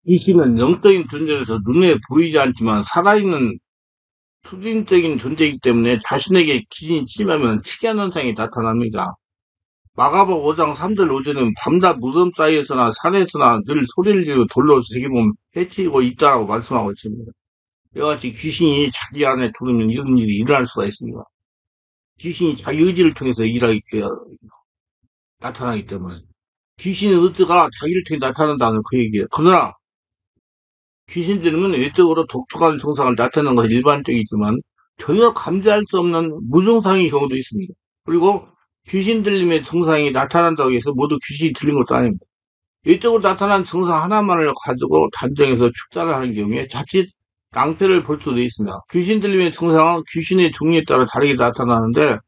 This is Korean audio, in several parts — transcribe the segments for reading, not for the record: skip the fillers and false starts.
귀신은 영적인 존재로서 눈에 보이지 않지만 살아있는 수준적인 존재이기 때문에 자신에게 귀신이 침하면 특이한 현상이 나타납니다. 마가복 5장 3절 5절은 밤낮 무덤 사이에서나 산에서나 늘 소리를 지르고 돌로 새기면 해치고 있다라고 말씀하고 있습니다. 이와 같이 귀신이 자기 안에 들으면 이런 일이 일어날 수가 있습니다. 귀신이 자기 의지를 통해서 나타나기 때문에. 귀신의 의지가 자기를 통해 나타난다는 그 얘기예요. 그러나 귀신 들리면 외적으로 독특한 증상을 나타내는 것이 일반적이지만 전혀 감지할 수 없는 무증상의 경우도 있습니다. 그리고 귀신 들림의 증상이 나타난다고 해서 모두 귀신이 들린 것도 아닙니다. 외적으로 나타난 증상 하나만을 가지고 단정해서 축사를 하는 경우에 자칫 낭패를 볼 수도 있습니다. 귀신 들림의 증상은 귀신의 종류에 따라 다르게 나타나는데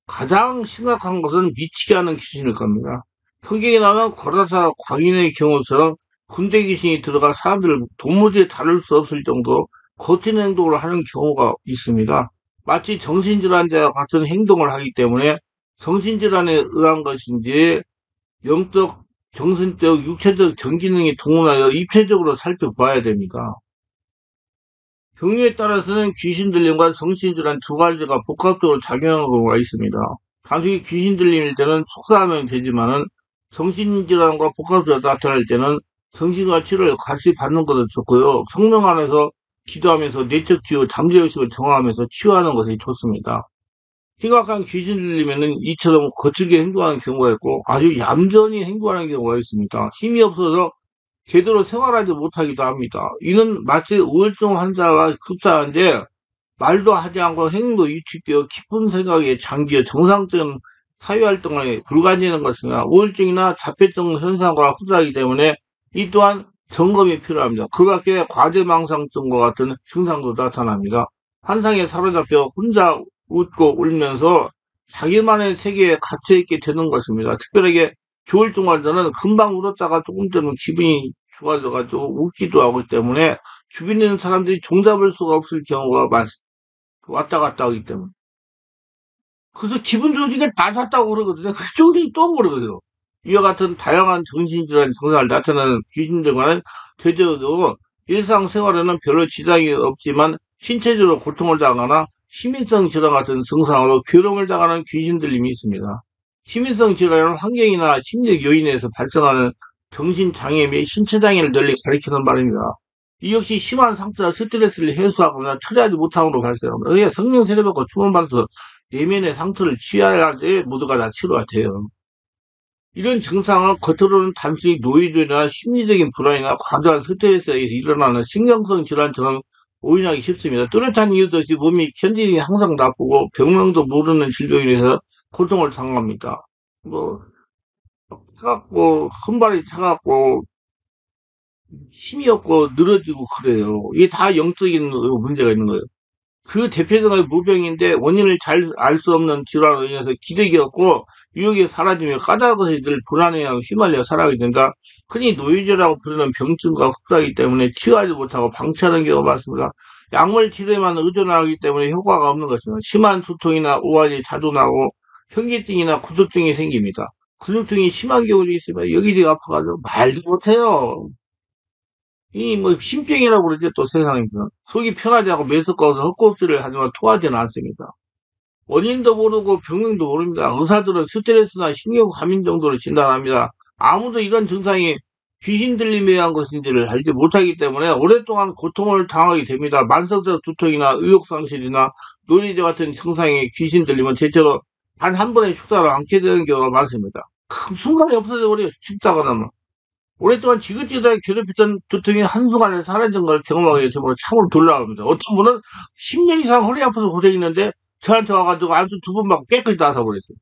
가장 심각한 것은 미치게 하는 귀신일 겁니다. 성경에 나오는 고라사 광인의 경우처럼 군대 귀신이 들어가 사람들을 도무지 다룰 수 없을 정도로 거친 행동을 하는 경우가 있습니다. 마치 정신질환자와 같은 행동을 하기 때문에 정신질환에 의한 것인지 영적, 정신적, 육체적 전기능이 동원하여 입체적으로 살펴봐야 됩니다. 경우에 따라서는 귀신 들림과 정신질환 두 가지가 복합적으로 작용하는 경우가 있습니다. 단순히 귀신 들림일 때는 속사하면 되지만은 정신질환과 복합적으로 나타날 때는 정신과 치료를 같이 받는 것도 좋고요. 성령 안에서 기도하면서 내적 치유, 잠재의식을 정화하면서 치유하는 것이 좋습니다. 심각한 귀신 들리면은 이처럼 거칠게 행동하는 경우가 있고 아주 얌전히 행동하는 경우가 있습니다. 힘이 없어서 제대로 생활하지 못하기도 합니다. 이는 마치 우울증 환자와 흡사한데 말도 하지 않고 행동도 위축되어 깊은 생각에 잠겨 정상적인 사회활동을 불가지는 것이나 우울증이나 자폐증 현상과 흡사하기 때문에 이 또한 점검이 필요합니다. 그 밖에 과제망상증과 같은 증상도 나타납니다. 환상에 사로잡혀 혼자 웃고 울면서 자기만의 세계에 갇혀있게 되는 것입니다. 특별하게 조울증 환자는 금방 울었다가 조금 되면 기분이 좋아져가지고 웃기도 하고 때문에 주변에 있는 사람들이 종잡을 수가 없을 경우가 왔다 갔다 하기 때문에. 그래서 기분 좋으니까 다 샀다고 그러거든요. 그쪽이 또 그러거든요. 이와 같은 다양한 정신질환 증상을 나타내는 귀신들과는 대저도 일상생활에는 별로 지장이 없지만 신체적으로 고통을 당하거나 심인성 질환 같은 증상으로 괴로움을 당하는 귀신 들림이 있습니다. 심인성 질환은 환경이나 심리적 요인에서 발생하는 정신장애 및 신체장애를 널리 가리키는 말입니다. 이 역시 심한 상처나 스트레스를 해소하거나 처리하지 못함으로 발생합니다. 그게 성령 세례받고 주문받아서 내면의 상처를 취해야지 모두가 다 치료가 돼요. 이런 증상은 겉으로는 단순히 노이즈나 심리적인 불안이나 과도한 스트레스에 의해서 일어나는 신경성 질환처럼 오인하기 쉽습니다. 뚜렷한 이유도 없이 몸이 현질이 항상 나쁘고 병명도 모르는 질병에 의해서 고통을 당합니다. 뭐 차갑고 손발이 차갑고 힘이 없고 늘어지고 그래요. 이게 다 영적인 문제가 있는 거예요. 그 대표적인 무병인데 원인을 잘 알 수 없는 질환으로 인해서 기력이 없고 유혹이 사라지며 까닭 없이 늘 불안해하고 휘말려 살아가게 된다. 흔히 노이즈라고 부르는 병증과 흡사하기 때문에 치유하지 못하고 방치하는 경우가 많습니다. 약물 치료에만 의존하기 때문에 효과가 없는 것입니다. 심한 두통이나 오한이 자주 나고 현기증이나 구조증이 생깁니다. 근육통이 심한 경우도 있으면 여기저기 아파가지고 말도 못해요. 이 뭐 신병이라고 그러죠 또 세상에서 속이 편하지 않고 메스꺼워서 헛곡소리를 하지만 토하지는 않습니다. 원인도 모르고 병명도 모릅니다. 의사들은 스트레스나 신경 과민 정도로 진단합니다. 아무도 이런 증상이 귀신 들림에 의한 것인지를 알지 못하기 때문에 오랫동안 고통을 당하게 됩니다. 만성적 두통이나 의욕상실이나 노이즈 같은 증상이 귀신 들리면 대체로 단 한 번의 축사를 않게 되는 경우가 많습니다. 큰 순간에 없어져 버려요. 죽다가 나면. 오랫동안 지긋지긋하게 괴롭혔던 두통이 한순간에 사라진 걸 경험하게 되므로 참으로 놀라웁니다. 어떤 분은 10년 이상 허리 아파서 고생했는데 저한테 와가지고 안수 두 번 받고 깨끗이 나서버렸어요.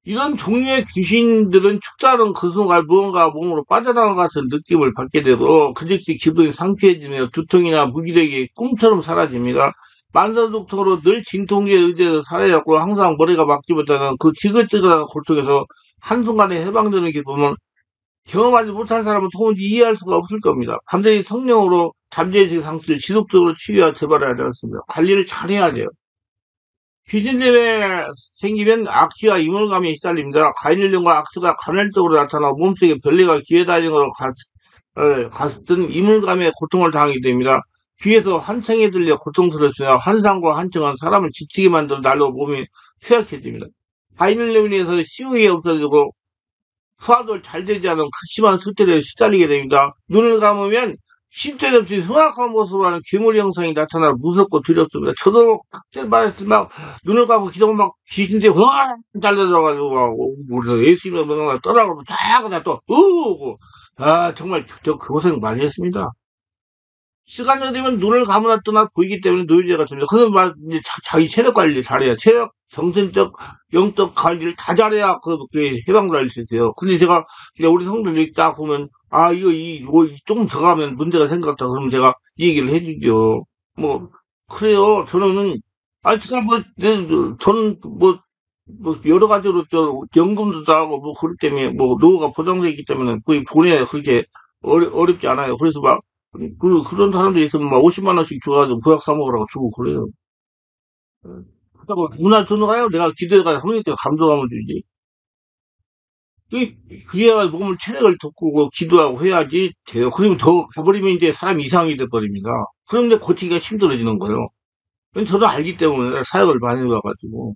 이런 종류의 귀신들은 축사는 그 순간 무언가 몸으로 빠져나간 것 같은 느낌을 받게 되고 그 즉시 기분이 상쾌해지며 두통이나 무기력이 꿈처럼 사라집니다. 만성두통으로 늘 진통제에 의지해서 살아왔고 항상 머리가 막지 못하는 그 지긋지긋한 고통에서 한순간에 해방되는 기쁨은 경험하지 못한 사람은 도무지 이해할 수가 없을 겁니다. 반드시 성령으로 잠재의식 상태를 지속적으로 치유와 재발해야 하지 않습니다. 관리를 잘 해야 돼요. 귀신림에 생기면 악취와 이물감이 시달립니다. 가인일령과 악취가 간헐적으로 나타나 몸속에 벌레가 기어다니는 것과 갔든 이물감에 고통을 당하게 됩니다. 귀에서 환청이 들려 고통스럽으나 환상과 환청은 사람을 지치게 만들어 날로 몸이 쇠약해집니다. 바이닐레빈에서 시우이 없어지고 소화도 잘 되지 않은 극심한 수태에 시달리게 됩니다. 눈을 감으면 쉼새 없이 흉악한 모습으로 하는 괴물 형상이 나타나 무섭고 두렵습니다. 저도 그때 말했을 막 눈을 감고 기도면 막 귀신들이 확 달려들어가지고 막 우리 예수님의 명령을 떠나고 쫙 그냥 또 으고 정말 저 그 고생 많이 했습니다. 시간이 되면 눈을 감으나 뜨나 보이기 때문에 노이즈가 됩니다. 그래서 막 이제 자기 체력 관리 잘해야 체력, 정신적, 영적 관리를 다 잘해야 그 해방도 할 수 있어요. 근데 제가 이제 우리 성도들이 딱 보면 이거 조금 더 가면 문제가 생겼다 그러면 제가 이 얘기를 해주죠. 뭐 그래요. 저는 제가 저는 여러 가지로 연금도 따고 뭐 그렇기 때문에 뭐 노후가 보장되어 있기 때문에 거의 돈에 그렇게 어렵지 않아요. 그래서 막 그런 사람들이 있으면 막 50만 원씩 줘가지고 보약 사 먹으라고 주고 그래요. 그렇다고 누나 주는 거요? 내가 기도해가 성령께 감동하면 주지. 그래야 몸을 체력을 돋구고 기도하고 해야지 돼요. 그리고 더 가버리면 이제 사람이 이상이 돼버립니다. 그럼 이제 고치기가 힘들어지는 거예요. 그건 저도 알기 때문에 사역을 많이 해봐가지고.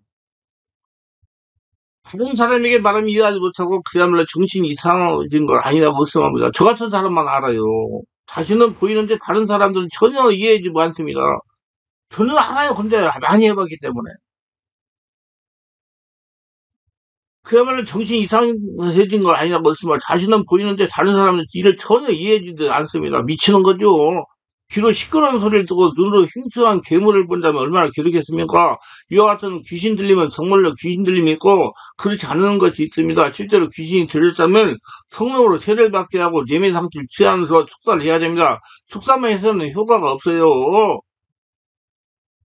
다른 사람에게 말하면 이해하지 못하고 그야말로 정신이 이상해진 걸 아니라고 말씀합니다. 저 같은 사람만 알아요. 자신은 보이는데 다른 사람들은 전혀 이해하지 않습니다. 저는 알아요. 근데 많이 해봤기 때문에. 그야말로 정신이 이상해진 걸 아니라고 말씀을 자신은 보이는데 다른 사람은 이를 전혀 이해해주지 않습니다. 미치는 거죠. 귀로 시끄러운 소리를 듣고 눈으로 흉측한 괴물을 본다면 얼마나 괴롭겠습니까? 이와 같은 귀신 들리면 정말로 귀신 들림이 있고 그렇지 않은 것이 있습니다. 실제로 귀신이 들렸다면 성령으로 세례를 받게 하고 예매 상태를 취하면서 축사를 해야 됩니다. 축사만 해서는 효과가 없어요.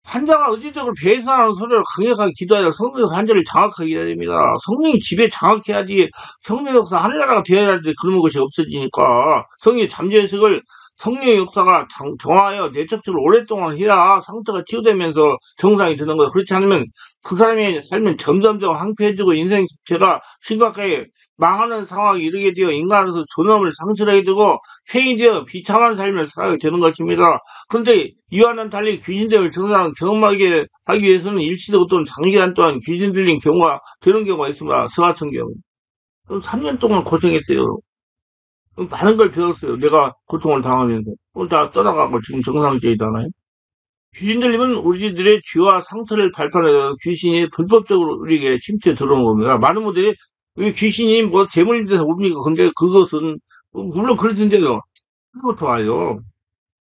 환자가 의지적으로 배신하는 소리를 강력하게 기도하여 성령의 환자를 장악하게 해야 됩니다. 성령이 집에 장악해야지 성령의 역사 하늘나라가 되어야지 그런 것이 없어지니까 성령의 잠재의식을 성령의 역사가 정하여 내적으로 오랫동안 해야 상태가 치유되면서 정상이 되는 거예요. 그렇지 않으면 그 사람의 삶은 점점점 황폐해지고 인생 자체가 심각하게 망하는 상황에 이르게 되어 인간으로서 존엄을 상실하게 되고 폐인되어 비참한 삶을 살아가게 되는 것입니다. 그런데 이와는 달리 귀신됨을 정상 경험하게 하기 위해서는 일시적 또는 장기간 동안 귀신 들린 경우가 되는 경우가 있습니다. 저 같은 경우. 3년 동안 고생했어요. 많은 걸 배웠어요. 내가 고통을 당하면서. 다 떠나가고 지금 정상적이잖아요. 귀신 들리면 우리들의 죄와 상처를 발판해서 귀신이 불법적으로 우리에게 침투해 들어오는 겁니다. 많은 분들이 왜 귀신이 뭐 재물이 돼서 옵니까? 근데 그것은 물론 그렇던데요. 그것부터 와요.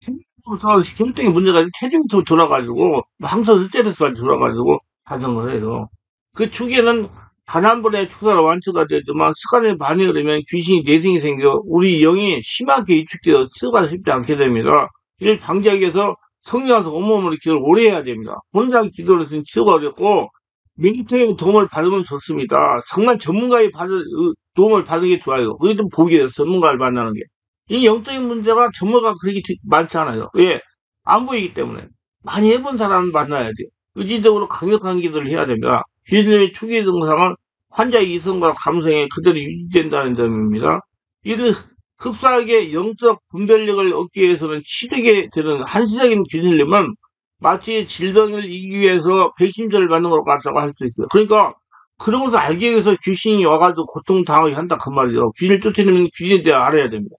생부터 혈등에 문제가 있고 체중부터 돌아가지고 항상 스트레스가 돌아가지고 자정을 해요. 그 축에는 단 한 번에 축사가 완수가 되지만 시간이 많이 흐르면 귀신이 내생이 생겨 우리 영이 심하게 위축되어 쓰가 쉽지 않게 됩니다. 이를 방지하기 위해서 성령에서 온몸으로 기도를 오래 해야 됩니다. 혼자 기도를 해서는 치유가 어렵고 메디테이션 도움을 받으면 좋습니다. 정말 전문가의 도움을 받는 게 좋아요. 그게 좀 보기 위해서 전문가를 만나는 게. 이 영적인 문제가 전문가가 그렇게 많지 않아요. 왜? 안 보이기 때문에. 많이 해본 사람을 만나야 돼요. 의지적으로 강력한 기도를 해야 됩니다. 귀신의 초기 증상은 환자의 이성과 감성에 그대로 유지된다는 점입니다. 이를 흡사하게 영적 분별력을 얻기 위해서는 치르게 되는 한시적인 귀신림은 마치 질병을 이기기 위해서 백신제를 맞는 것 같다고 할 수 있어요. 그러니까 그런 것을 알기 위해서 귀신이 와가지고 고통당하게 한다 그 말이죠. 귀신을 쫓아내면 귀신에 대해 알아야 됩니다.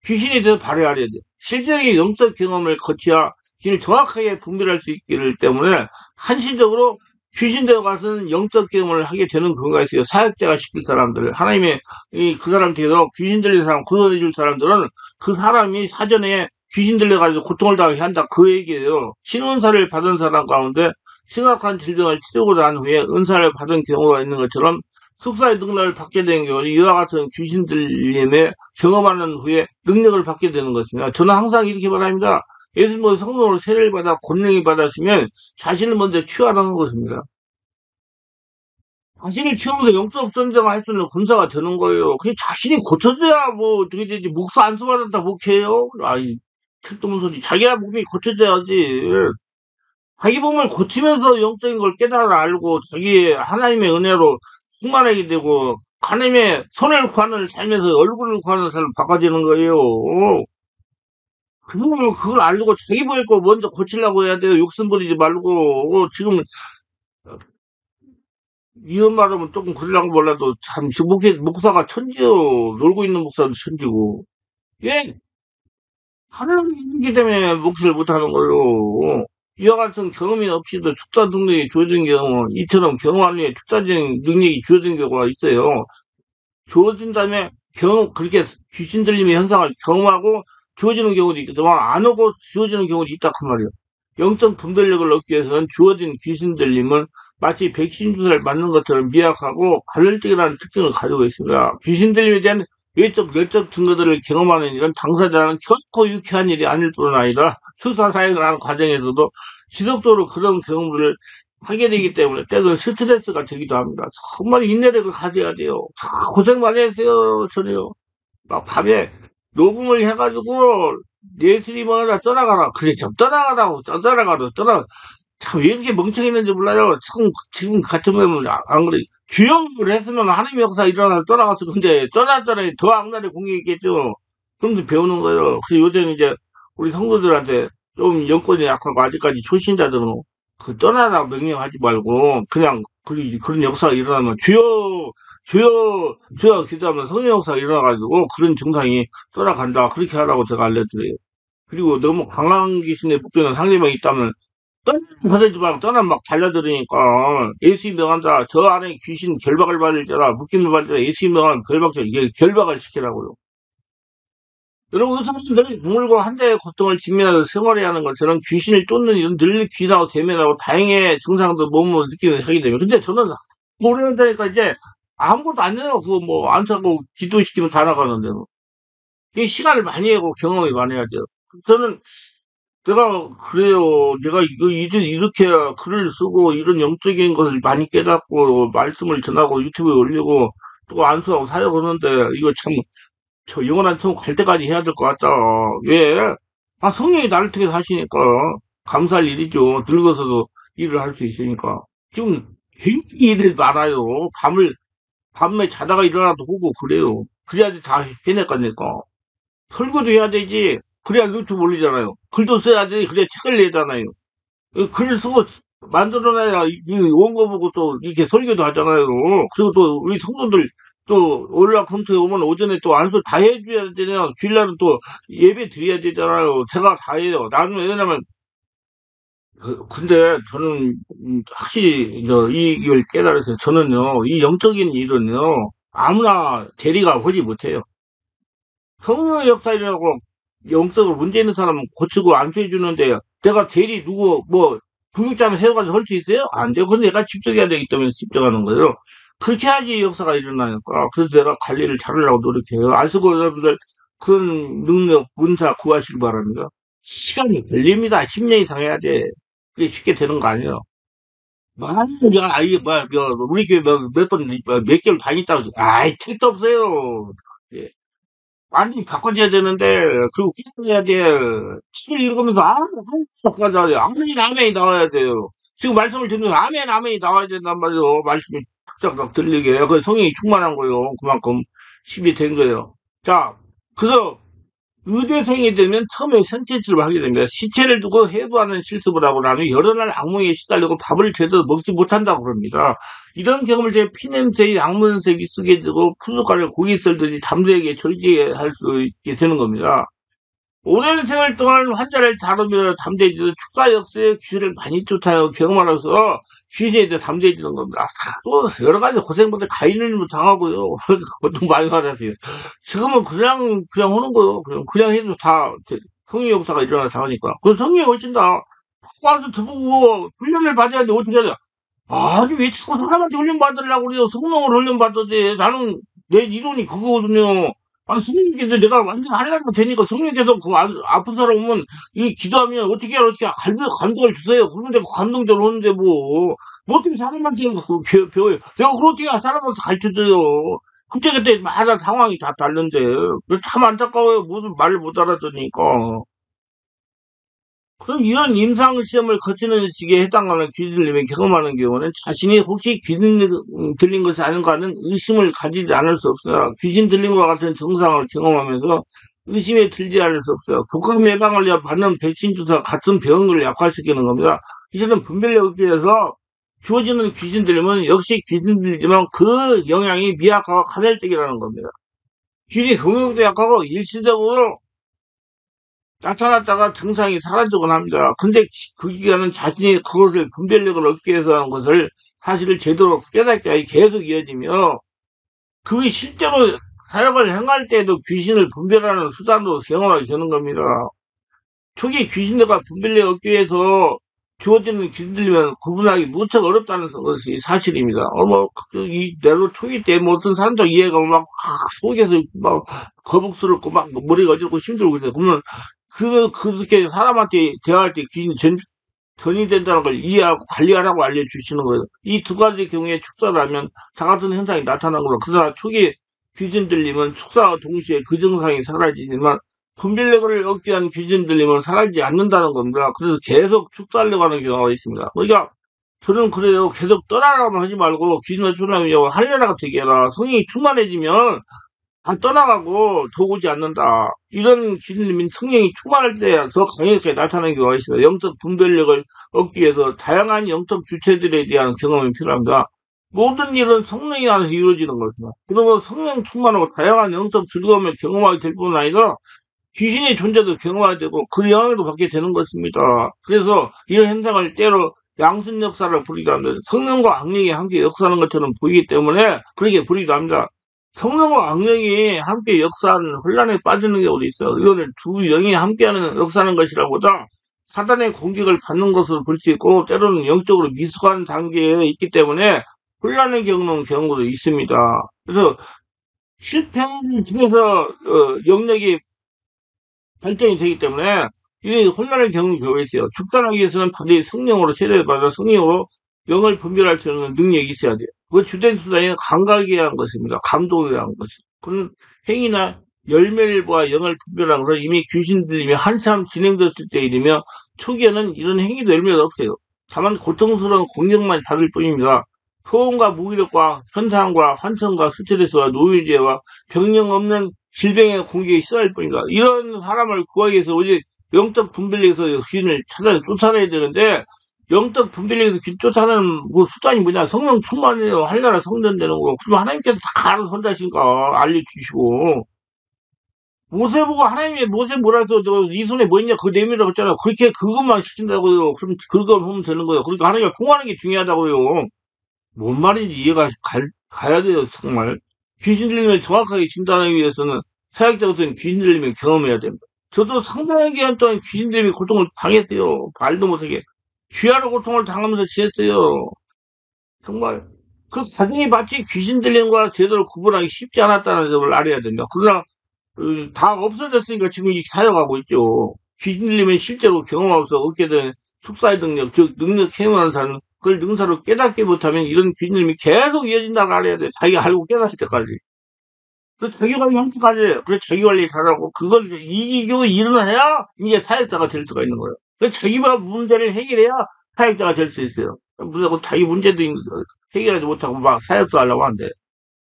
귀신에 대해서 바로 알아야 돼요. 실제적인 영적 경험을 거쳐야 귀신을 정확하게 분별할 수 있기 때문에 한시적으로 귀신되어 가서는 영적 경험을 하게 되는 경우가 있어요. 사역자가 시킬 사람들, 하나님의 그 사람 뒤에서 귀신 들린 사람, 구원해 줄 사람들은 그 사람이 사전에 귀신 들려가지고 고통을 당하게 한다. 그 얘기예요. 신은사를 받은 사람 가운데 심각한 질병을 치르고 난 후에 은사를 받은 경우가 있는 것처럼 숙사의 능력을 받게 된 경우는 이와 같은 귀신 들림에 경험하는 후에 능력을 받게 되는 것입니다. 저는 항상 이렇게 말합니다. 예수님의 성령으로 세례를 받아 권능이 받았으면 자신을 먼저 치유하라는 것입니다. 자신을 치우면서 영적 전쟁을 할 수 있는 군사가 되는 거예요. 그게 자신이 고쳐져야 뭐 어떻게 되지. 목사 안수받았다 목해요? 아이, 책도문 소리. 자기가 몸이 고쳐져야지. 자기 몸을 고치면서 영적인 걸 깨달아 알고 자기 하나님의 은혜로 충만하게 되고 하나님의 손을 구하는 삶에서 얼굴을 구하는 삶을 바꿔지는 거예요. 그걸 알고 자기 보일 거 먼저 고치려고 해야 돼요. 욕심 부리지 말고. 지금 이런 말하면 조금 그러려고 몰라도 참, 목사가 천지요. 놀고 있는 목사도 천지고. 예, 하나님이기 때문에 목표를 못하는 거예요. 이와 같은 경험이 없이도 축사 능력이 주어진 경우, 이처럼 경험한 후에 축사적인 능력이 주어진 경우가 있어요. 주어진 다음에 그렇게 귀신 들림의 현상을 경험하고 주어지는 경우도 있지만 안 오고 주어지는 경우도 있다 그 말이에요. 영적 분별력을 얻기 위해서는 주어진 귀신 들림은 마치 백신 주사를 맞는 것처럼 미약하고 가열적이라는 특징을 가지고 있습니다. 귀신 들림에 대한 외적 증거들을 경험하는 일은 당사자는 결코 유쾌한 일이 아닐 뿐 아니라 수사 사역을 하는 과정에서도 지속적으로 그런 경험들을 하게 되기 때문에 때로는 스트레스가 되기도 합니다. 정말 인내력을 가져야 돼요. 고생 많이 했어요, 저는요. 막 밤에 녹음을 해가지고 예수님을 떠나가라. 그래, 참, 참, 왜 이렇게 멍청했는지 몰라요. 지금 같으면 안 그래. 주역을 했으면 하나님의 역사 일어나서 떠나갔을 건데, 떠났더니 더 악랄의 공격이겠죠. 그럼 배우는 거예요. 그래서 요즘 이제 우리 성도들한테 좀 영권이 약하고 아직까지 초신자들은 그 떠나라고 명령하지 말고, 그냥 그런 역사가 일어나면 주여 기도하면 성령 역사가 일어나가지고 그런 증상이 떠나간다. 그렇게 하라고 제가 알려드려요. 그리고 너무 강한 귀신의 목표는 상대방이 있다면 떠나지 말고 막 달려들으니까 예수 명한다. 저 안에 귀신 결박을 받을 자라 묶임을 받을 자라 예수 명한 결박자 이게 결박을 시키라고요. 여러분 의사분들이 눈물과 한대의 고통을 직면해서 생활해야 하는 것처럼 귀신을 쫓는 일은 늘 귀하고 대면하고 다행의 증상도 몸으로 느끼는 하게 되면 근데 저는 오래되니까 이제 아무것도 안 해요. 그거 뭐 안 사고 기도시키면 다 나가는데 뭐. 이 시간을 많이 하고 경험을 많이 해야 돼요. 저는 내가 그래요. 내가 이렇게 글을 쓰고 이런 영적인 것을 많이 깨닫고 말씀을 전하고 유튜브에 올리고 또 안수하고 사역하는데 이거 참 저 영원한 천국 갈 때까지 해야 될 것 같다. 왜? 아 성령이 나를 통해서 하시니까 감사할 일이죠. 늙어서도 일을 할 수 있으니까. 지금 굉장히 일이 많아요. 밤에 자다가 일어나도 보고 그래요. 그래야지 다 해낼 거니까. 설교도 해야 되지. 그래야 유튜브 올리잖아요. 글도 써야지. 그래야 책을 내잖아요. 글을 쓰고 만들어놔야 온 거 보고 또 이렇게 설교도 하잖아요. 그리고 또 우리 성도들 또 월요일컴퓨터에 오면 오전에 또 안수 다 해줘야 되잖아요. 주일날은 또 예배 드려야 되잖아요. 제가 다 해요. 나는 왜냐면 근데 저는 확실히 이걸 깨달았어요. 저는요 이 영적인 일은요 아무나 대리가 하지 못해요. 성령의 역사이라고 영적으로 문제 있는 사람은 고치고 안수해 주는데 내가 대리 누구 뭐 부육자는 세워가지고 할 수 있어요? 안 돼요. 근데 내가 집중해야 되기 때문에 집중하는 거예요. 그렇게 해야지 역사가 일어나니까. 그래서 내가 관리를 잘하려고 노력해요. 안 쓰고 여러분들 그런 능력, 문사 구하시기 바랍니다. 시간이 걸립니다. 10년 이상 해야 돼. 그게 쉽게 되는 거 아니에요. 야, 아이, 우리 교회 몇 개월 다녔다고. 아이, 택도 없어요. 예. 완전히 바꿔줘야 되는데, 그리고 깨어야 돼. 책을 읽으면서 바꿔줘야 돼. 아멘이 아멘이 나와야 돼요. 지금 말씀을 듣면서 아멘이 나와야 된단 말이에요. 말씀이 탁탁탁 들리게. 그 성령이 충만한 거예요. 그만큼 힘이 된 거예요. 자, 그래서 의대생이 되면 처음에 선체질을 하게 됩니다. 시체를 두고 해부하는 실습을 하고 나면 여러 날 악몽에 시달리고 밥을 제대로 먹지 못한다고 그럽니다. 이런 경험을 제 피냄새의 악문색이 쓰게 되고 푸석가를 고기 썰듯이 잠들게 절제할 수 있게 되는 겁니다. 오랜 세월 동안 환자를 다루며 담대해지는 축사 역사의 귀신을 많이 쫓아요 경험하면서 귀신에 대해 담대해지는 겁니다. 또 여러 가지 고생부터 가인을 당하고요. 고통 많이 받았어요. 지금은 그냥 하는 거요. 그냥 해도 다 성령 역사가 일어나서 다 하니까. 그 성령이 훨씬 다 와서 저보고 훈련을 받아야 돼. 어떻게 해야 돼? 아니 왜 자꾸 사람한테 훈련 받으려고 그래요? 성령을 훈련 받아야지. 나는 내 이론이 그거거든요. 아니 성령께서 내가 완전 하려고 되니까 성령께서 그 아픈 사람 오면 이 기도하면 어떻게 감동을 주세요. 그러면 내가 감동대로 하는데 뭐 어떻게 사람한테 배워요. 내가 그렇게 사람한테 가르쳐줘요. 그때 마다 상황이 다 다른데 참 안타까워요. 모든 말을 못 알아듣으니까. 그럼 이런 임상시험을 거치는 식에 해당하는 귀신들림이 경험하는 경우는 자신이 혹시 귀신 들린 것이 아닌가 하는 의심을 가지지 않을 수 없어요. 귀신 들린과 같은 증상을 경험하면서 의심에 들지 않을 수 없어요. 독감 예방을 위해 받는 백신 주사 같은 병을 약화시키는 겁니다. 이처럼 분별력 없기에서 주어지는 귀신 들림은 역시 귀신 들리지만 그 영향이 미약하고 간헐적이라는 겁니다. 귀신이 공격도 약하고 일시적으로 나타났다가 증상이 사라지곤 합니다. 근데 그 기간은 자신이 그것을 분별력을 얻기 위해서 하는 것을 사실을 제대로 깨닫게 계속 이어지며 그게 실제로 사역을 행할 때에도 귀신을 분별하는 수단으로 경험하게 되는 겁니다. 초기 귀신들과 분별력 얻기 위해서 주어지는 귀신들이면 구분하기 무척 어렵다는 것이 사실입니다. 내로 초기 때 뭐 어떤 사람도 이해가 속에서 막 거북스럽고 막 머리가 어지럽고 힘들고 그래요. 그러면 그렇게 사람한테 대화할 때 귀신이 전이 된다는 걸 이해하고 관리하라고 알려주시는 거예요. 이 두 가지 경우에 축사를 하면 다 같은 현상이 나타난 거예요. 그러나 초기에 귀신 들리면 축사와 동시에 그 증상이 사라지지만 분별력을 얻기 위한 귀신 들리면 사라지지 않는다는 겁니다. 그래서 계속 축사하려고 하는 경우가 있습니다. 그러니까 저는 그래요. 계속 떠나라고만 하지 말고 귀신을 쫓아내려고 할려나가 되게 해라. 성이 충만해지면 다 떠나가고 더 오지 않는다. 이런 기준이 성령이 충만할 때 더 강하게 나타나는 경우가 있습니다. 영적 분별력을 얻기 위해서 다양한 영적 주체들에 대한 경험이 필요합니다. 모든 일은 성령이 안에서 이루어지는 것입니다. 그러면 성령 충만하고 다양한 영적 즐거움을 경험하게 될 뿐 아니라 귀신의 존재도 경험하게 되고 그 영향도 받게 되는 것입니다. 그래서 이런 현상을 때로 양순 역사를 부리기도 합니다. 성령과 악령이 함께 역사하는 것처럼 보이기 때문에 그렇게 부리기도 합니다. 성령과 악령이 함께 역사하는 혼란에 빠지는 경우도 있어요. 이거는 두 영이 함께하는 역사하는 것이라보다 사단의 공격을 받는 것으로 볼 수 있고 때로는 영적으로 미숙한 단계에 있기 때문에 혼란을 겪는 경우도 있습니다. 그래서 실패한 중에서 영역이 발전이 되기 때문에 이게 혼란을 겪는 경우가 있어요. 축산하기 위해서는 반드시 성령으로 세례받아 성령으로 영을 분별할 수 있는 능력이 있어야 돼요. 그 주된 수단이 감각에 의한 것입니다. 감동에 의한 것이. 그런 행위나 열매와 영을 분별하는 것은 이미 귀신 들림이 한참 진행됐을 때 일이며 초기에는 이런 행위도 열매가 없어요. 다만 고통스러운 공격만 받을 뿐입니다. 소음과 무기력과 현상과 환청과 스트레스와 노이즈와 병력 없는 질병의 공격이 시작할 뿐이다. 이런 사람을 구하기 위해서 오직 영적 분별력에서 귀신을 쫓아내야 되는데 영적 분별력에서 귀신 쫓아내는 뭐 수단이 뭐냐? 성령 충만해요. 하려나 성전되는 거. 그럼 하나님께서 다 알아서 혼자신가 알려주시고 모세 보고 하나님이 모세 뭐라 해서 이 손에 뭐 있냐 그거 내밀라고 했잖아. 그렇게 그것만 시킨다고요. 그럼 그걸 보면 되는 거예요. 그러니까 하나님과 통하는 게 중요하다고요. 뭔 말인지 이해가 가야 돼요, 정말. 귀신 들리면 정확하게 진단하기 위해서는 사역자로서는 귀신 들리면 경험해야 됩니다. 저도 상당한 기간 동안 귀신 들리면 고통을 당했어요. 말도 못하게. 귀하로 고통을 당하면서 지냈어요. 정말. 그 과정이 마치 귀신 들림과 제대로 구분하기 쉽지 않았다는 점을 알아야 됩니다. 그러나 다 없어졌으니까 지금 이 사역하고 있죠. 귀신 들리면 실제로 경험하면서 얻게 된 축사의 능력, 즉 능력 행하는 사람 그걸 능사로 깨닫지 못하면 이런 귀신들이 계속 이어진다고 알아야 돼. 자기가 알고 깨닫을 때까지. 그래서 자기 관리 함께까지 그래서 자기 관리 잘하고 그걸 이기고 일어나야 이제 사역자가 될 수가 있는 거예요. 그래서 자기가 문제를 해결해야 사역자가 될 수 있어요. 무조건 자기 문제도 해결하지 못하고 막 사역도 하려고 하는데.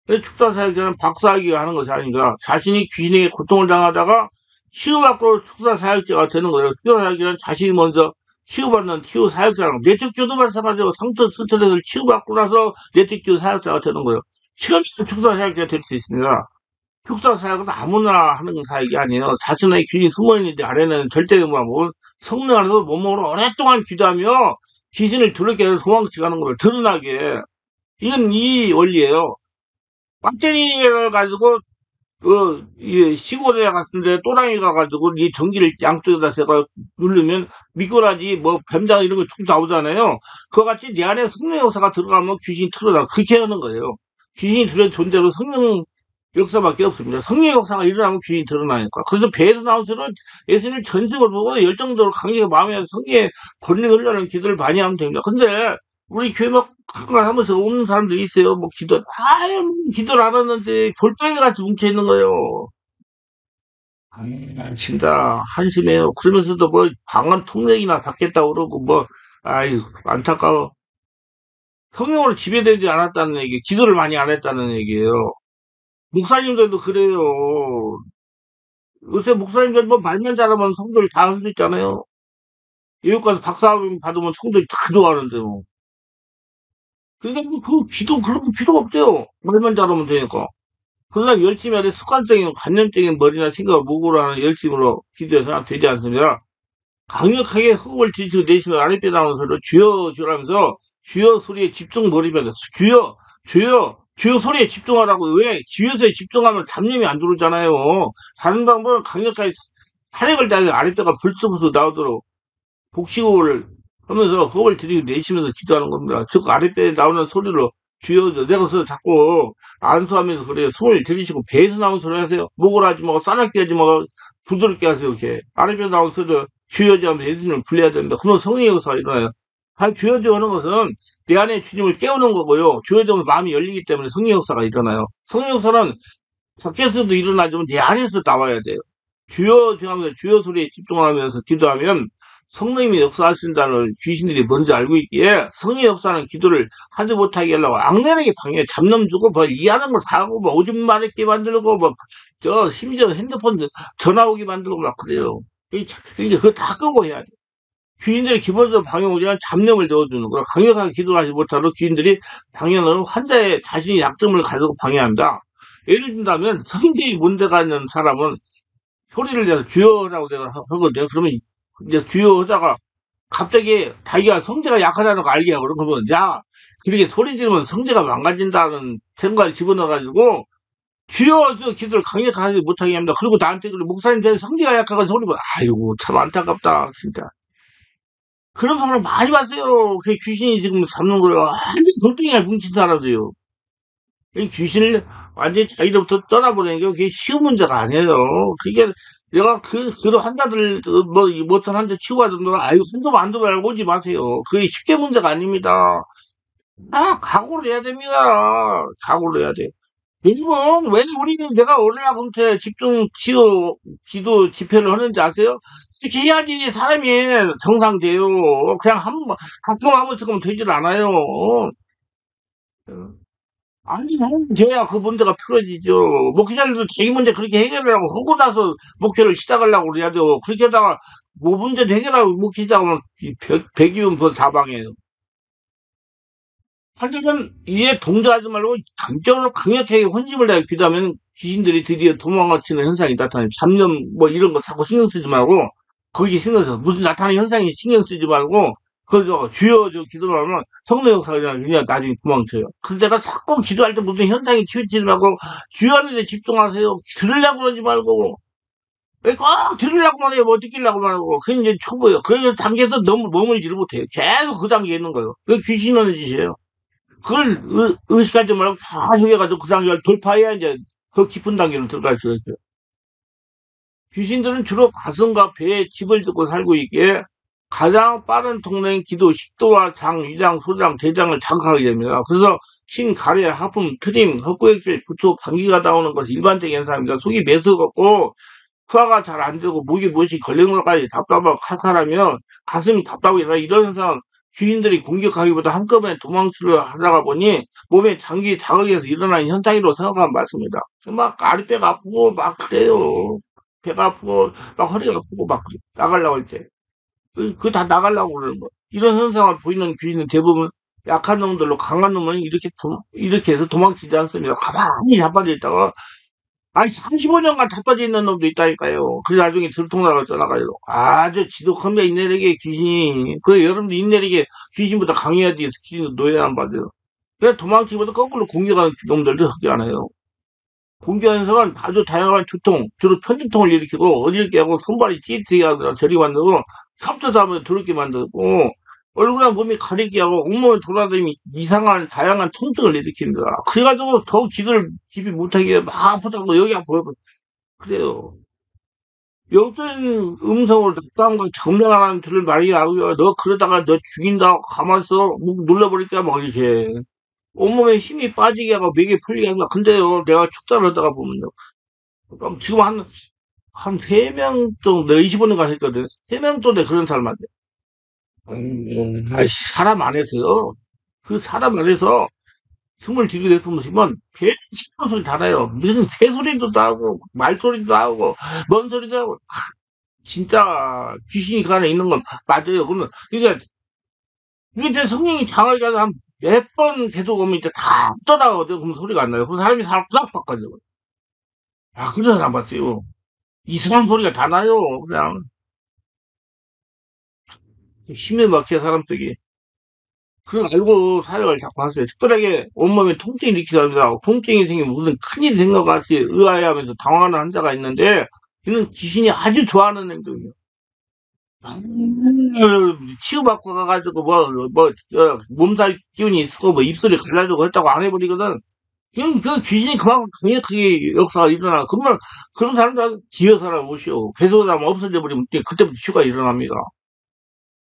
그래서 축사 사역자는 박사학위가 하는 것이 아닙니다. 자신이 귀신에게 고통을 당하다가 치유받고 축사 사역자가 되는 거예요. 축사 사역자는 자신이 먼저 치유받는 치유 사역자라고 뇌척주도 마찬가지로 상처 스트레스를 치유받고 나서 뇌척주 사역자가 되는 거예요. 시간이 축사 사역자가 될 수 있습니다. 축사 사역은 아무나 하는 사역이 아니에요. 자신의 귀신이 숨어있는데 아래는 절대 뭐 성령 안에서 몸으로 오랫동안 기도하며 귀신을 두렵게 해서 도망치 가는 걸 드러나게 이건 이 원리예요. 배터리를 가지고 이 시골에 갔는데 또랑이 가가지고 이 전기를 양쪽에다 세가 누르면 미꾸라지 뭐 뱀장 이런 거 툭 나오잖아요. 그와 같이 내 안에 성령 역사가 들어가면 귀신이 틀어나 그렇게 하는 거예요. 귀신이 들어 존재로 성령 역사밖에 없습니다. 성령 역사가 일어나면 귀신이 드러나니까. 그래서 배에서 나온 소리는 예수님을 전적으로 보고 열정적으로 강력히 마음에 성령의 권리 흘러는 기도를 많이 하면 됩니다. 근데 우리 교회 막 가끔 하면서 오는 사람들이 있어요. 뭐 기도를 안 했는데 돌덩이 같이 뭉쳐 있는 거예요. 진짜 한심해요. 그러면서도 뭐 방언 통역이나 받겠다고 그러고 뭐, 아이, 안타까워. 성령으로 지배되지 않았다는 얘기, 기도를 많이 안 했다는 얘기예요. 목사님들도 그래요. 요새 목사님들 뭐 말만 잘하면 성도를 다 할 수 있잖아요. 외국 가서 박사 받으면 성도를 다 좋아하는데 뭐. 그러니까 뭐그 기도 그런 거 필요 없대요. 말만 잘하면 되니까. 그러나 열심히 하되 습관적인 관념적인 머리나 생각을 목으로 하는 열심으로 기도해서는 되지 않습니다. 강력하게 호흡을 들이쉬고 내쉬며 아랫배 나오는 소리로 주여 주라면서 주여 소리에 집중버리면 주여 주여 소리에 집중하라고. 왜 주여서에 집중하면 잡념이 안 들어오잖아요. 다른 방법은 강력하게 사력을 다해서 아랫배가 불쑥불쑥 나오도록 복식호흡을 하면서 호흡을 들이고 내쉬면서 기도하는 겁니다. 즉 아랫배에 나오는 소리로 주여 내가 그래서 자꾸 안수하면서 그래요. 숨을 들이쉬고 배에서 나오는 소리 하세요. 목을 하지 말고 싸납게 하지 말고 부드럽게 하세요. 이렇게 아랫배에 나오는 소리로 주여지 하면서 예수님을 불러야 됩니다. 그러면 성령의 역사가 일어나요. 주여지 하는 것은 내 안에 주님을 깨우는 거고요. 주여지 하면 마음이 열리기 때문에 성령의 역사가 일어나요. 성령의 역사는 밖에서도 일어나지만 내 안에서 나와야 돼요. 주여 하면서 주여 소리에 집중하면서 기도하면 성령님이 역사하신다는 걸 귀신들이 먼저 알고 있기에 성령의 역사는 기도를 하지 못하게 하려고 악랄하게 방해 잡념 주고 뭐 이해하는 거 사고 뭐 오줌 마렵게 만들고 뭐 저 심지어 핸드폰 전화 오게 만들고 막 그래요. 그러니까 그거 다 끄고 해야 돼. 귀인들이 기본적으로 방해오지만 잡념을 넣어주는 거야. 강력하게 기도를 하지 못하도록 귀인들이 방해는 환자의 자신이 약점을 가지고 방해한다. 예를 든다면 성질이 문제가 있는 사람은 소리를 내서 주여라고 내가 하거든요. 그러면 이제 주여 하다가 갑자기 자기가 성재가 약하다는 거 알게 하고 그러면 야 그렇게 소리 지르면 성재가 망가진다는 생각을 집어넣어가지고 주여 저 기도를 강력하게 못하게 합니다. 그리고 나한테 그래 목사님 제 성재가 약하가 소리 봐. 아이고 참 안타깝다 진짜. 그런 사람 많이 봤어요. 그 귀신이 지금 잡는 거예요. 완전 돌덩이가 뭉친 사람들이요. 이 귀신을 완전히 자기로부터 떠나보내는 게 그게 쉬운 문제가 아니에요. 그게 내가 그런 환자들, 뭐, 못한 환자 치고 가던가, 아유, 한두 만두 말고 오지 마세요. 그게 쉽게 문제가 아닙니다. 각오를 해야 됩니다. 각오를 해야 돼. 요즘은 왜 우리 내가 올라군테 집중 기도 집회를 하는지 아세요? 이렇게 해야지 사람이 정상돼요. 그냥 가끔 한 번씩 하면 되질 않아요. 아니, 돼야 그 문제가 풀어지죠. 목회자들도 자기 문제 그렇게 해결하려고 하고 나서 목회를 시작하려고 그래야 돼요. 그렇게 하다가 뭐 문제 해결하고 목회 시작하면 백이면 벌 사방이에요. 환자는 이에 동조하지 말고 강적으로 강력하게 혼집을 다해 기도하면 귀신들이 드디어 도망치는 현상이 나타나요. 잡념 뭐 이런 거 자꾸 신경 쓰지 말고 거기에 신경 써. 무슨 나타나는 현상이 신경 쓰지 말고 그저 주여 저 기도를 하면 성령 역사가 그냥 나중에 도망쳐요. 그래서 내가 자꾸 기도할 때 무슨 현상이 치우치지 말고 주여 하는 데 집중하세요. 들으려고 그러지 말고 왜 꼭 들으려고만 해요. 뭐 듣기려고만 하고 그게 이제 초보예요. 그래서 단계에서 너무 몸을 일을 못해요. 계속 그 단계에 있는 거예요. 그게 귀신 하는 짓이에요. 그걸 의식하지 말고 다 죽여가지고 그 단계를 돌파해야 이제 더 깊은 단계로 들어갈 수 있어요. 귀신들은 주로 가슴과 배에 집을 짓고 살고 있기에 가장 빠른 통로인 기도, 식도와 장, 위장, 소장, 대장을 자극하게 됩니다. 그래서 신, 가래, 하품, 트림, 헛구역질, 부초, 방귀가 나오는 것이 일반적인 현상입니다. 속이 메스껍고 소화가 잘 안 되고 목이 무엇이 걸리는 것까지 답답하고 칼칼하면 가슴이 답답하고 이런 현상 귀인들이 공격하기보다 한꺼번에 도망치려 하다가 보니 몸에 장기 자극에서 일어나는 현상이라고 생각하면 맞습니다. 막 아랫배가 아프고 막 그래요. 배가 아프고 막 허리가 아프고 막 나가려고 할 때. 그 다 나가려고 그러는 거. 이런 현상을 보이는 귀신은 대부분 약한 놈들로 강한 놈은 이렇게 해서 도망치지 않습니다. 가만히 자빠져 있다가 아니 35년간 자빠져 있는 놈도 있다니까요. 그래 나중에 들통나가 떠나가요. 아주 지독합니다. 인내력에 귀신이. 그 여러분들 인내력에 귀신보다 강해야지 귀신 노예 안 받아요. 그래서 도망치기보다 거꾸로 공격하는 놈들도 하지 않아요. 공격 현상은 아주 다양한 두통, 주로 편두통을 일으키고 어질게 하고 손발이 찌릿하게 하더라 저리 만들고 섭섭하면 더럽게 만들고 얼굴이나 몸이 가리게 하고 온몸을 돌아다니며 이상한 다양한 통증을 일으킵니다. 그래가지고 더 기도를 깊이 못하게 막 아프다고 여기 아파요. 그래요. 영적인 음성으로 낙담과 정명하는 들을 말이 하고요. 너 그러다가 너 죽인다 가만있어 목 눌러버릴까 막 이렇게 온몸에 힘이 빠지게 하고 맥이 풀리게 합니다. 근데요 내가 축사를 하다가 보면요 지금 한 한 3명 정도, 내가 25년간 했거든. 3명 정도 그런 사람한테. 사람 안에서요. 그 사람 안에서 숨을 들이대보시면 개 시끄러운 소리 다 나요. 무슨 새소리도 나고, 말소리도 나고, 뭔 소리도 나고. 진짜 귀신이 그 안에 있는 건 맞아요. 그러면, 그러니까, 이게 제 성령이 장하게 한 몇 번 계속 오면 이제 다 떠나거든. 그럼 소리가 안 나요. 그럼 사람이 사람 싹 바꿔요. 아, 그런 사람 봤어요. 이상한 소리가 다 나요. 그냥, 힘에 막혀, 사람 속이. 그걸 알고 사역을 자꾸 하세요. 특별하게 온몸에 통증이 일으키다 합니다. 통증이 생기면 무슨 큰일이 생것 같이 의아해하면서 당황하는 환자가 있는데, 이는 귀신이 아주 좋아하는 행동이에요. 치유받고 가가지고 몸살 기운이 있고 뭐 입술이 갈라지고 했다고 안 해버리거든. 그럼 그 귀신이 그만큼 강력하게 역사가 일어나. 그러면 그런 사람들 기어사람 오시오. 괴소사람 없어져 버리면 그때부터 치유가 일어납니다.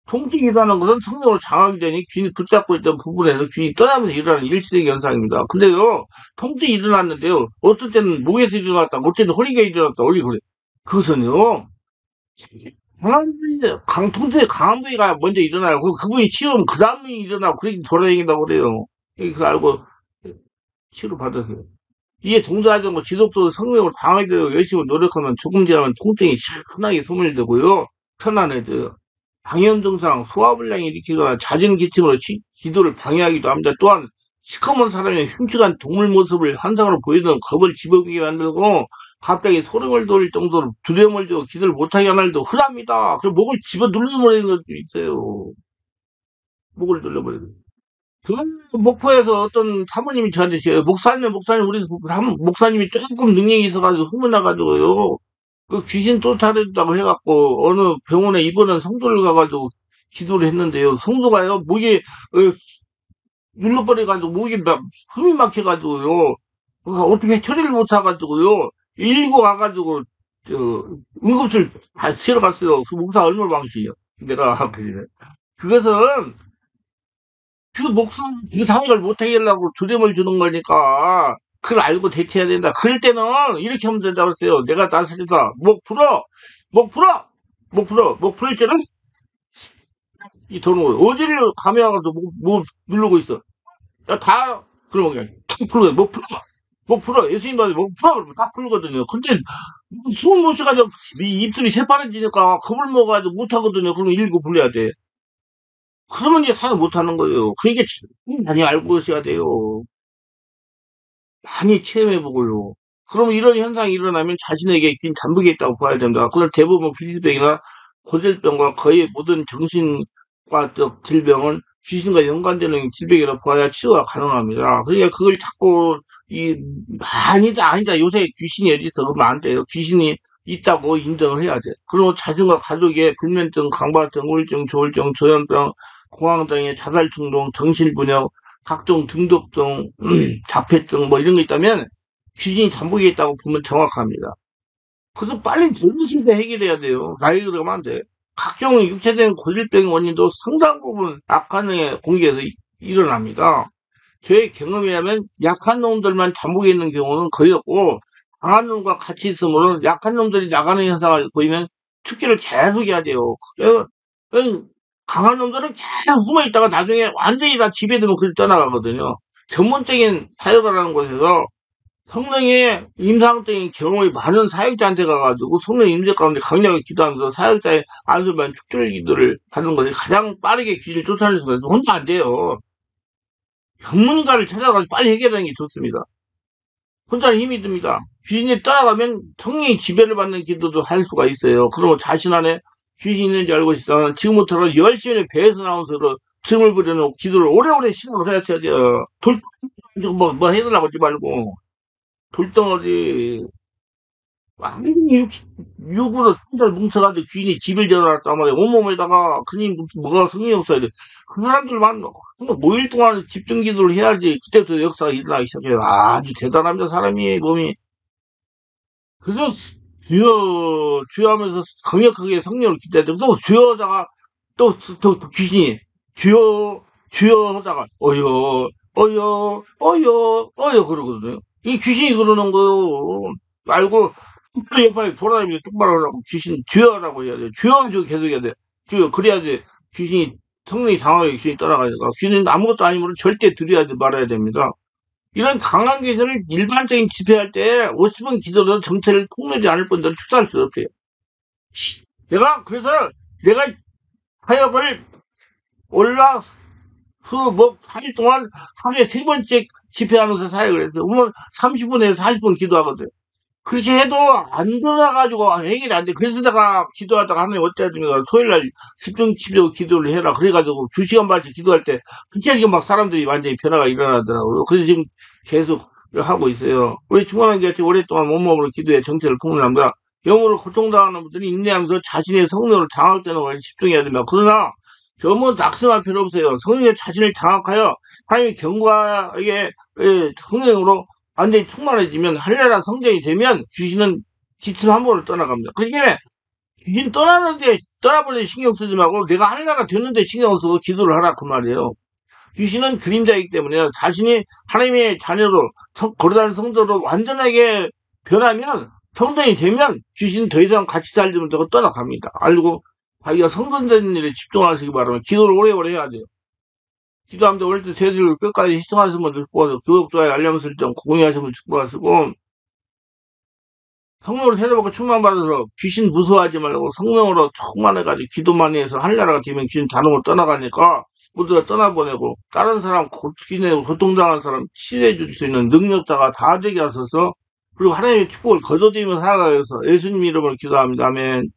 통증이라는 것은 성령으로 장악이 되니 귀인이 붙잡고 있던 부분에서 귀인이 떠나면서 일어나는 일시적인 현상입니다. 근데요, 통증이 일어났는데요, 어떨 때는 목에서 일어났다, 어떨 때는 허리가 일어났다, 원래 그래. 그것은요, 통증이 강한 부위가 먼저 일어나요. 그 부위 치료하면 그 다음에 일어나고, 그렇게 돌아다닌다고 그래요. 그거 알고 치료 받으세요. 이게 동자하지 뭐 지속적으로 성령으로 장악이 되고 열심히 노력하면 조금 지나면 통증이 시원하게 소멸되고요, 편안해져요. 방염 증상, 소화불량이 일으키거나 잦은 기침으로 기도를 방해하기도 합니다. 또한 시커먼 사람의 흉측한 동물 모습을 환상으로 보이던 겁을 집어보게 만들고 갑자기 소름을 돋을 정도로 두려움을 주고 기도를 못하게 하는 일도 흔합니다. 그래서 목을 집어 눌러버리는 것도 있어요. 목을 눌러버리는. 그 목포에서 어떤 사모님이 저한테 목사님, 우리 목사님이 조금 능력이 있어가지고 소문나가지고요. 그 귀신 쫓아낸다고 해갖고 어느 병원에 입원한 성도를 가가지고 기도를 했는데요. 성도가요, 목이 눌러버려가지고 목이 막 숨이 막혀가지고요. 어떻게 처리를 못해가지고요. 일고 가가지고 응급실 다 치러 갔어요. 그 목사 얼마나 망치요. 내가 그래. 그것은 그 목사 그 상황을 못 해결하고 두려움을 주는 거니까 그걸 알고 대처해야 된다. 그럴 때는 이렇게 하면 된다고 했어요. 내가 나서니까 목 풀어, 목 풀어, 목 풀어, 목 풀 때는 이 도는 거예요. 어디를 감해와가지고 목 누르고 있어. 다 그러면 그냥 탁 풀어, 목 풀어, 목 풀어. 예수님한테 목 풀어 그러면 딱 풀거든요. 근데 숨을 못 쉬가지고 이 입술이 새파래지니까 겁을 먹어가지고 못 하거든요. 그러면 일고 불려야 돼. 그러면 이제 사용 못 하는 거예요. 그러니까 많이 알고 있어야 돼요. 많이 체험해보고요. 그러면 이런 현상이 일어나면 자신에게 긴 잠복이 있다고 봐야 된다. 그걸 대부분 귀신병이나 고질병과 거의 모든 정신과적 질병은 귀신과 연관되는 질병이라 봐야 치료가 가능합니다. 그러니까 그걸 자꾸 아니다. 요새 귀신이 어디 있어. 그러면 안 돼요. 귀신이 있다고 인정을 해야 돼. 그리고 자신과 가족의 불면증, 강박증, 우울증, 조울증, 조현병, 공황장애, 자살충동, 정신분열, 각종 중독성, 자폐증 뭐 이런 거 있다면 귀신이 잠복해 있다고 보면 정확합니다. 그래서 빨리 정신대 해결해야 돼요. 나이 들어가면 안 돼. 각종 육체적인 고질병의 원인도 상당 부분 악한의 공개에서 일어납니다. 저의 경험에 의하면 약한 놈들만 잠복해 있는 경우는 거의 없고 강한 놈과 같이 있으므로 약한 놈들이 나가는 현상을 보이면 축기를 계속 해야 돼요. 강한 놈들은 계속 숨어 있다가 나중에 완전히 다 집에 들면 그걸 떠나가거든요. 전문적인 사역을 하는 곳에서 성령의 임상적인 경험이 많은 사역자한테 가가지고 성령 임재 가운데 강력하게 기도하면서 사역자의 안수만 축절 기도를 하는 것이 가장 빠르게 귀신을 쫓아낼 수가 있어요. 혼자 안 돼요. 전문가를 찾아가서 빨리 해결하는 게 좋습니다. 혼자는 힘이 듭니다. 귀신이 떠나가면 성령의 지배를 받는 기도도 할 수가 있어요. 그리고 자신 안에 귀신이 있는지 알고 있어. 지금부터는 열심히 배에서 나온 소로 등을 부려놓고 기도를 오래오래 신경을 해야 돼요. 뭐 해달라고 하지 말고. 돌덩어리, 완전히 육으로 혼자 뭉쳐가지고 귀신이 집을 지어놨단 말이야. 온몸에다가, 그니 뭐가 성의 없어야 돼. 그 사람들만, 5일 동안 집중 기도를 해야지. 그때부터 역사가 일어나기 시작해요. 아주 대단합니다, 사람이, 몸이. 그래서, 주여 하면서 강력하게 성령을 기도해야 돼. 그래서 주여자가, 또 귀신이, 주여 하다가, 어여, 그러거든요. 이 귀신이 그러는 거요. 알고, 그 옆에 돌아다니면서 똑바로 하라고 귀신 주여라고 해야 돼. 주여 주여 계속 해야 돼. 주여 그래야지 귀신이 성령이 장하게 귀신이 떠나가니까 귀신은 아무것도 아니면 절대 들여야 말아야 됩니다. 이런 강한 귀신을 일반적인 집회할 때 50번 기도도 정체를 통내지 않을 뿐더러 축사할 수 없어요. 내가 그래서 내가 사역을 올라 수목 3일 동안 하루에 3번째 집회하면서 사역을 했어요. 그러면 30분에서 40분 기도하거든. 그렇게 해도 안 들어가지고 해결이 안 돼. 그래서 내가 기도하다가 하나님 어쩌든가 토요일날 집중 치료 기도를 해라. 그래가지고 2시간 반씩 기도할 때 그때 막 사람들이 완전히 변화가 일어나더라고요. 그래서 지금 계속 하고 있어요. 우리 중앙교회 오랫동안 몸으로 기도에 정체를 통합니다. 영으로 고통당하는 분들이 인내하면서 자신의 성령을 장악되는 것에 집중해야 됩니다. 그러나 너무 낙심할 필요 없어요. 성령의 자신을 장악하여 하나님의 경과에 성령으로 완전히 충만해지면 할례라 성전이 되면 귀신은 기침 한 번을 떠나갑니다. 그게 귀신 떠나는데 떠나버리는 신경 쓰지 말고 내가 할례가 됐는데 신경 쓰고 기도를 하라 그 말이에요. 귀신은 그림자이기 때문에 자신이 하나님의 자녀로 거룩한 성도로 완전하게 변하면 성전이 되면 귀신은 더 이상 같이 살지 못하고 떠나갑니다. 알고 자기가 성전되는 일에 집중하시기 바랍니다. 기도를 오래오래 해야 돼요. 기도하면서 오늘 때 세수를 끝까지 시청하시는 분들 축복하시고 구독, 좋아요, 알람 설정 공유하시는 분들 축복하시고 성령으로 세례받고 충만받아서 귀신 무서워하지 말고 성령으로 충만해가지고 기도 많이 해서 할례가 되면 귀신 자동으로 떠나가니까 모두가 떠나보내고 다른 사람 귀신에 고통당한 사람 치유해 줄 수 있는 능력자가 다 되게 하셔서 그리고 하나님의 축복을 거둬들이며 살아가기 위해서 예수님 이름으로 기도합니다. 아멘.